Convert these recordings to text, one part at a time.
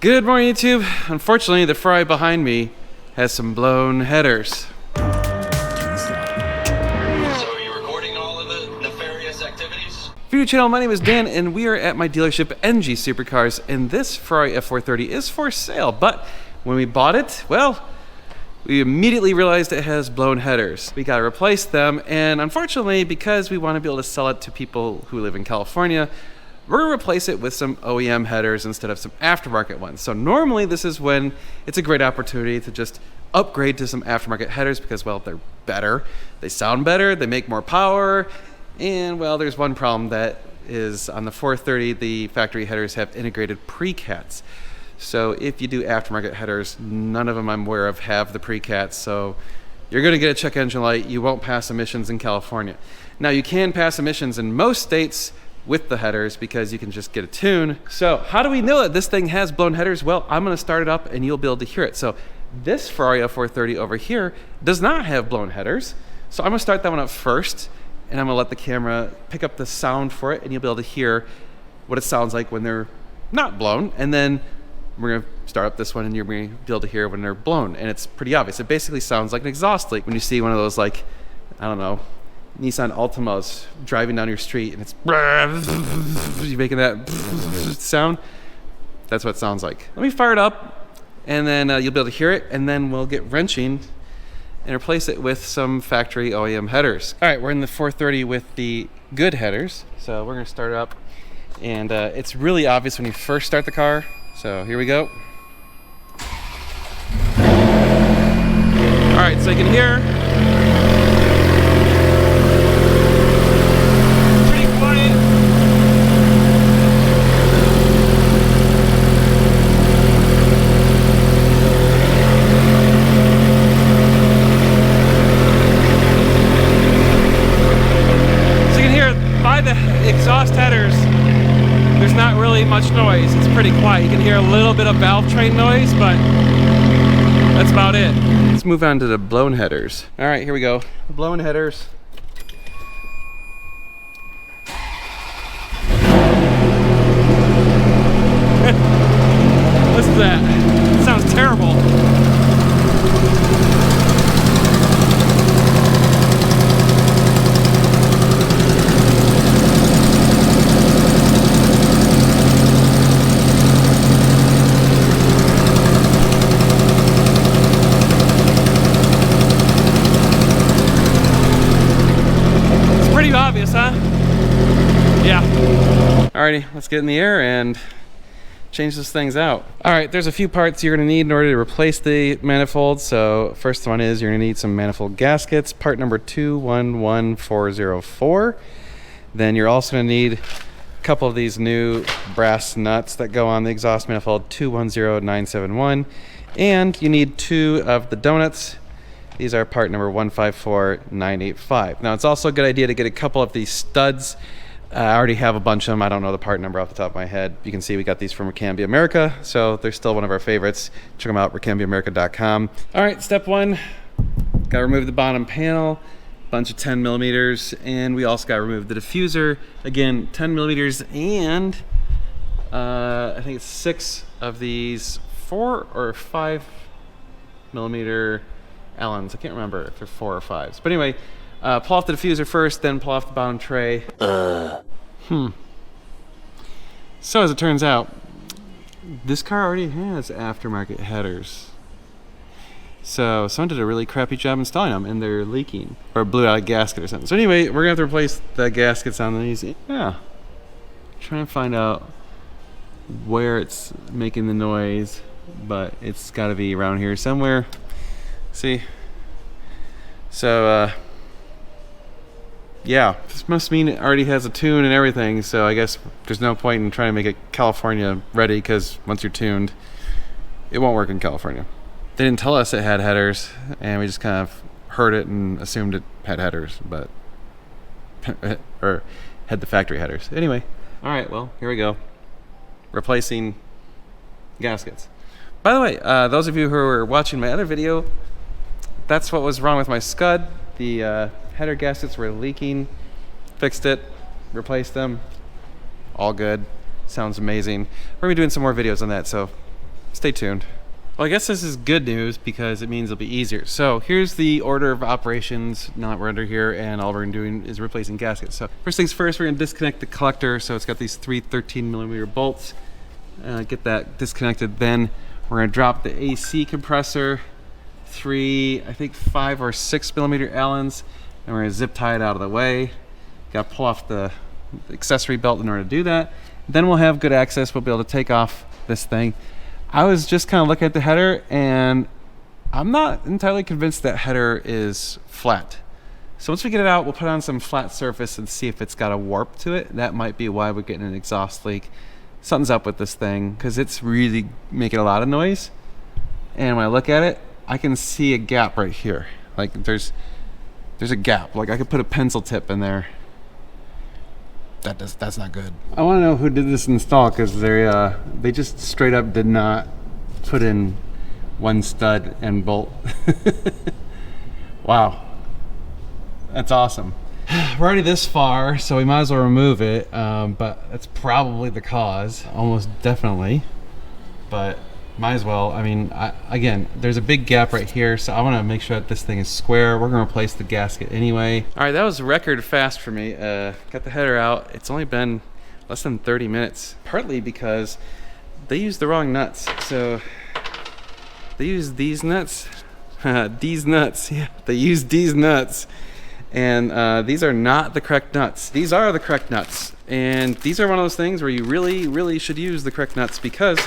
Good morning, YouTube. Unfortunately, the Ferrari behind me has some blown headers. So are you recording all of the nefarious activities? Video channel, my name is Dan, and we are at my dealership, NG Supercars, and this Ferrari F430 is for sale. But when we bought it, well, we immediately realized it has blown headers. We gotta replace them, and unfortunately, because we want to be able to sell it to people who live in California, we're gonna replace it with some OEM headers instead of some aftermarket ones. So normally this is when it's a great opportunity to just upgrade to some aftermarket headers because, well, they're better, they sound better, they make more power, and well, there's one problem that is on the 430, the factory headers have integrated precats. So if you do aftermarket headers, none of them I'm aware of have the precats, so you're gonna get a check engine light, you won't pass emissions in California. Now you can pass emissions in most states with the headers because you can just get a tune. So how do we know that this thing has blown headers? Well, I'm gonna start it up and you'll be able to hear it. So this Ferrari F430 over here does not have blown headers. So I'm gonna start that one up first and I'm gonna let the camera pick up the sound for it and you'll be able to hear what it sounds like when they're not blown. And then we're gonna start up this one and you're gonna be able to hear when they're blown. And it's pretty obvious. It basically sounds like an exhaust leak when you see one of those, like, I don't know, Nissan Altimas driving down your street and it's you're making that sound. That's what it sounds like. Let me fire it up and then you'll be able to hear it, and then we'll get wrenching and replace it with some factory OEM headers. All right, we're in the 430 with the good headers. So we're gonna start it up, and it's really obvious when you first start the car. So here we go. All right, so you can hear exhaust headers, there's not really much noise. It's pretty quiet. You can hear a little bit of valve train noise, but that's about it. Let's move on to the blown headers. All right, here we go. Blown headers. Listen to that. It sounds terrible. Obvious, huh? Yeah. Alrighty, let's get in the air and change those things out. All right, there's a few parts you're gonna need in order to replace the manifold. So first one is you're gonna need some manifold gaskets, part number 211404. Then you're also gonna need a couple of these new brass nuts that go on the exhaust manifold, 210971. And you need 2 of the donuts. These are part number 154985. Now, it's also a good idea to get a couple of these studs. I already have a bunch of them. I don't know the part number off the top of my head. You can see we got these from Ricambia America, so they're still one of our favorites. Check them out, ricambiaamerica.com. All right, step 1, gotta remove the bottom panel, bunch of 10 millimeters, and we also gotta remove the diffuser. Again, 10 millimeters, and I think it's 6 of these 4 or 5 millimeter Allens. I can't remember if they're 4 or 5s. But anyway, pull off the diffuser first, then pull off the bottom tray. So as it turns out, this car already has aftermarket headers. So someone did a really crappy job installing them, and they're leaking, or blew out a gasket or something. So anyway, we're gonna have to replace the gaskets on these. Yeah, trying to find out where it's making the noise, but it's got to be around here somewhere. See, so yeah, this must mean it already has a tune and everything, so I guess there's no point in trying to make it California ready, because once you're tuned, it won't work in California. They didn't tell us it had headers, and we just kind of heard it and assumed it had headers, but or had the factory headers. Anyway, all right, well, here we go. Replacing gaskets. By the way, those of you who are watching my other video, that's what was wrong with my Scud. The header gaskets were leaking. Fixed it, replaced them, all good. Sounds amazing. We're gonna be doing some more videos on that, so Stay tuned. Well, I guess this is good news because it means it'll be easier. So here's the order of operations now that we're under here, and all we're doing is replacing gaskets. So first things first, we're gonna disconnect the collector. So it's got these 3 13mm bolts. Get that disconnected. Then we're gonna drop the AC compressor, 3, I think 5 or 6mm Allens, and we're gonna zip tie it out of the way. Gotta pull off the accessory belt in order to do that. Then we'll have good access. We'll be able to take off this thing. I was just kind of looking at the header, and I'm not entirely convinced that header is flat. So once we get it out, we'll put on some flat surface and see if it's got a warp to it. That might be why we're getting an exhaust leak. Something's up with this thing because it's really making a lot of noise. And when I look at it, I can see a gap right here. Like there's a gap. Like I could put a pencil tip in there. That's not good. I want to know who did this install because they just straight up did not put in one stud and bolt. Wow, that's awesome. We're already this far, so we might as well remove it. But that's probably the cause, almost definitely. But might as well. I mean, again, there's a big gap right here, so I want to make sure that this thing is square. We're going to replace the gasket anyway. All right, that was record fast for me. Got the header out. It's only been less than 30 minutes, partly because they used the wrong nuts. So they used these nuts. These nuts. Yeah, they used these nuts. And these are not the correct nuts. These are the correct nuts. And these are one of those things where you really, really should use the correct nuts because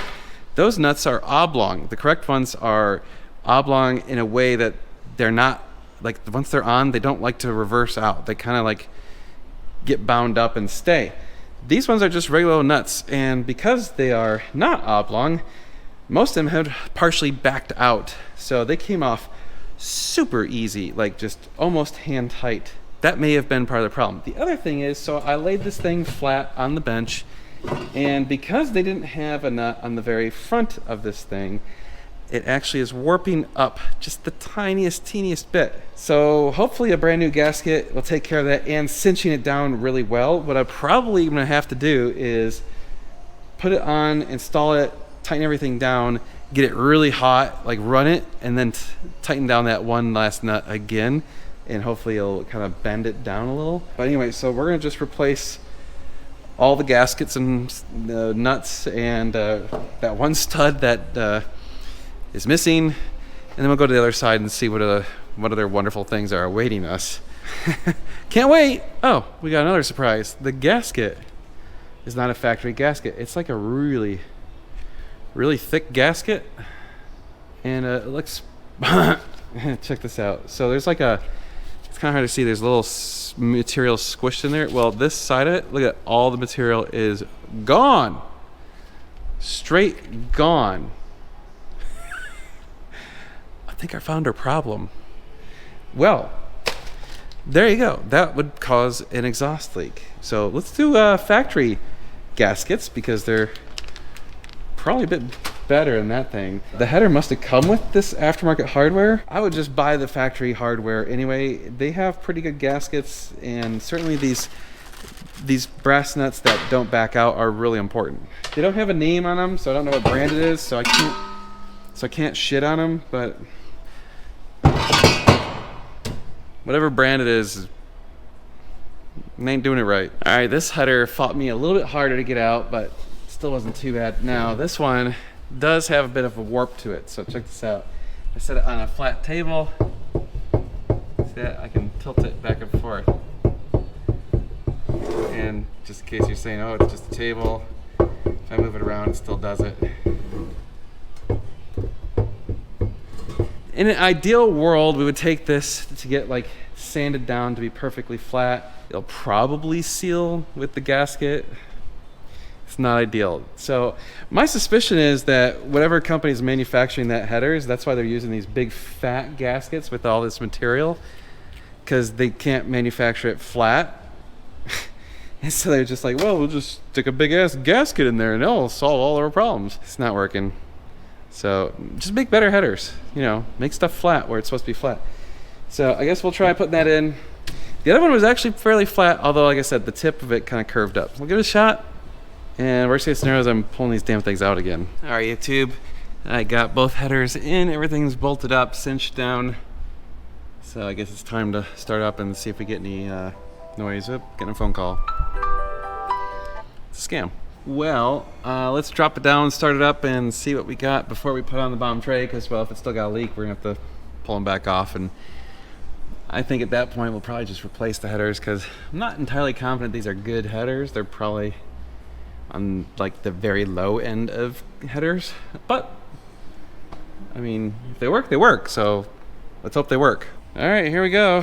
those nuts are oblong. The correct ones are oblong in a way that they're not, like once they're on, they don't like to reverse out. They kind of like get bound up and stay. These ones are just regular nuts, and because they are not oblong, most of them had partially backed out. So they came off super easy, like just almost hand tight. That may have been part of the problem. The other thing is, so I laid this thing flat on the bench, and because they didn't have a nut on the very front of this thing, it actually is warping up just the teeniest bit. So hopefully a brand new gasket will take care of that and cinching it down really well. What I'm probably gonna have to do is put it on, install it, tighten everything down, get it really hot, like run it, and then tighten down that one last nut again, and hopefully it'll kind of bend it down a little. But anyway, so we're gonna just replace all the gaskets and nuts and that one stud that is missing, and then we'll go to the other side and see what other wonderful things are awaiting us. Can't wait. Oh, we got another surprise. The gasket is not a factory gasket. It's like a really thick gasket, and it looks check this out. So there's like it's kind of hard to see, there's a little material squished in there. Well, this side of it, look at all the material is gone. Straight gone. I think I found our problem. Well, there you go. That would cause an exhaust leak. So let's do factory gaskets because they're probably a bit better than that thing. The header must have come with this aftermarket hardware. I would just buy the factory hardware anyway. They have pretty good gaskets, and certainly these brass nuts that don't back out are really important. They don't have a name on them, so I don't know what brand it is, so I can't shit on them, but whatever brand it is, ain't doing it right. All right, this header fought me a little bit harder to get out, but still wasn't too bad. Now this one does have a bit of a warp to it, so check this out. I set it on a flat table. See that? I can tilt it back and forth. And just in case you're saying, oh, it's just a table, if I move it around, it still does it. In an ideal world, we would take this to get like sanded down to be perfectly flat. It'll probably seal with the gasket. It's not ideal. So my suspicion is that whatever company is manufacturing that headers, that's why they're using these big fat gaskets with all this material, because they can't manufacture it flat. And so they're just like, well, we'll just stick a big ass gasket in there and it'll solve all our problems. It's not working. So just make better headers, you know, make stuff flat where it's supposed to be flat. So I guess we'll try putting that in. The other one was actually fairly flat, although like I said, the tip of it kind of curved up. We'll give it a shot. And worst case scenario is I'm pulling these damn things out again. All right, YouTube, I got both headers in, everything's bolted up, cinched down. So I guess it's time to start up and see if we get any noise. Oh, getting a phone call. It's a scam. Well, let's drop it down, start it up, and see what we got before we put on the bottom tray, because, well, if it's still got a leak, we're going to have to pull them back off. And I think at that point, we'll probably just replace the headers, because I'm not entirely confident these are good headers. They're probably on, like, the very low end of headers. But, I mean, if they work, they work. So let's hope they work. All right, here we go.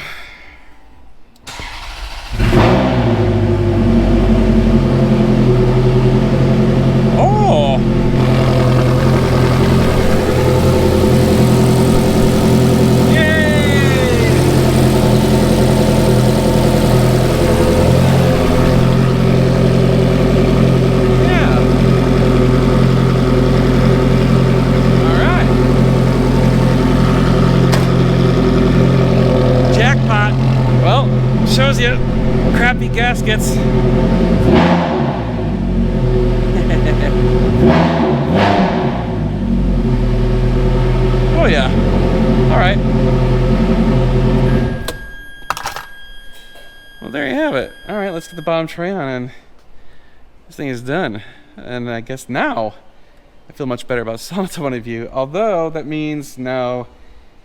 Shows you crappy gaskets. Oh yeah. All right. Well, there you have it. All right, let's get the bottom tray on, and this thing is done. And I guess now I feel much better about selling it to one of you. Although that means now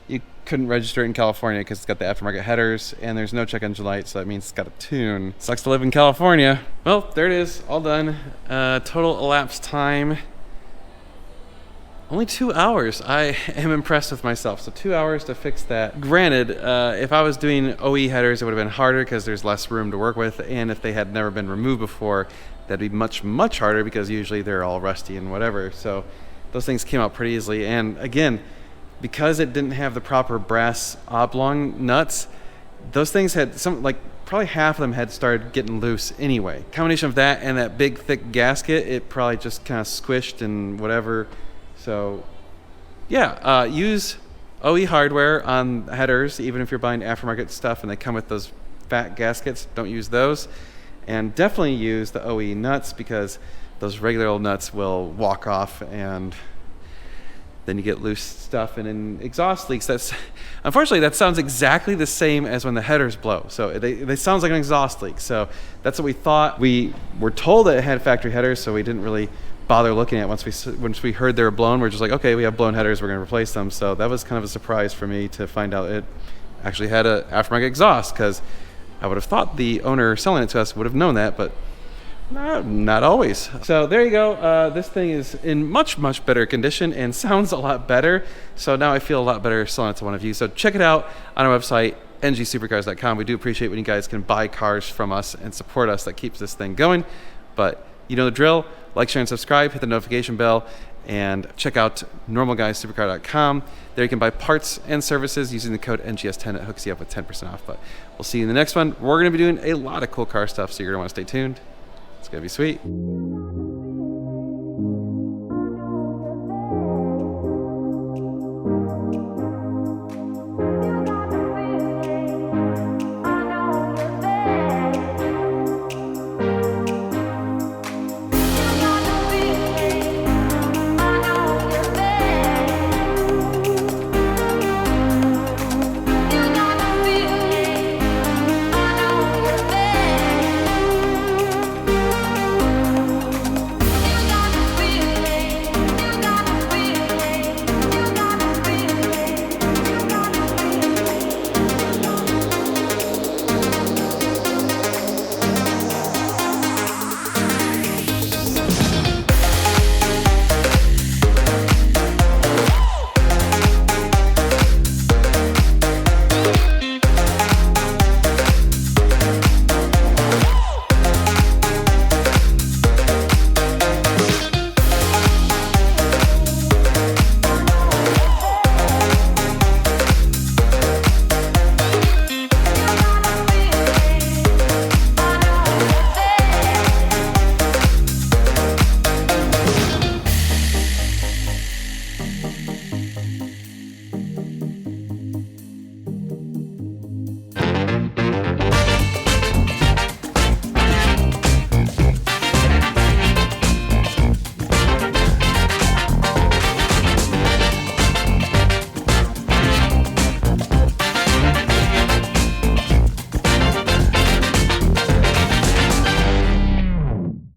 you couldn't register it in California because it's got the aftermarket headers and there's no check engine light, so that means it's got a tune. Sucks to live in California. Well, there it is, all done. Total elapsed time, only 2 hours. I am impressed with myself. So 2 hours to fix that. Granted, if I was doing OE headers, it would have been harder because there's less room to work with, and if they had never been removed before, that'd be much, much harder because usually they're all rusty and whatever. So those things came out pretty easily. And again, because it didn't have the proper brass oblong nuts, those things had some, like probably half of them had started getting loose anyway. Combination of that and that big thick gasket, it probably just kind of squished and whatever. So yeah, use OE hardware on headers, even if you're buying aftermarket stuff and they come with those fat gaskets, don't use those. And definitely use the OE nuts, because those regular old nuts will walk off and then you get loose stuff. And in exhaust leaks, that's unfortunately that sounds exactly the same as when the headers blow. So they sounds like an exhaust leak. So that's what we thought. We were told that it had factory headers, so we didn't really bother looking at it. Once we heard they were blown, we're just like, okay, we have blown headers, we're going to replace them. So that was kind of a surprise for me to find out it actually had an aftermarket exhaust, because I would have thought the owner selling it to us would have known that, but not always. So there you go. This thing is in much, much better condition and sounds a lot better. So now I feel a lot better selling it to one of you. So check it out on our website, ngsupercars.com. We do appreciate when you guys can buy cars from us and support us. That keeps this thing going. But you know the drill. Like, share, and subscribe. Hit the notification bell. And check out normalguyssupercar.com. There you can buy parts and services using the code NGS10. It hooks you up with 10% off. But we'll see you in the next one. We're going to be doing a lot of cool car stuff, so you're going to want to stay tuned. It's going to be sweet.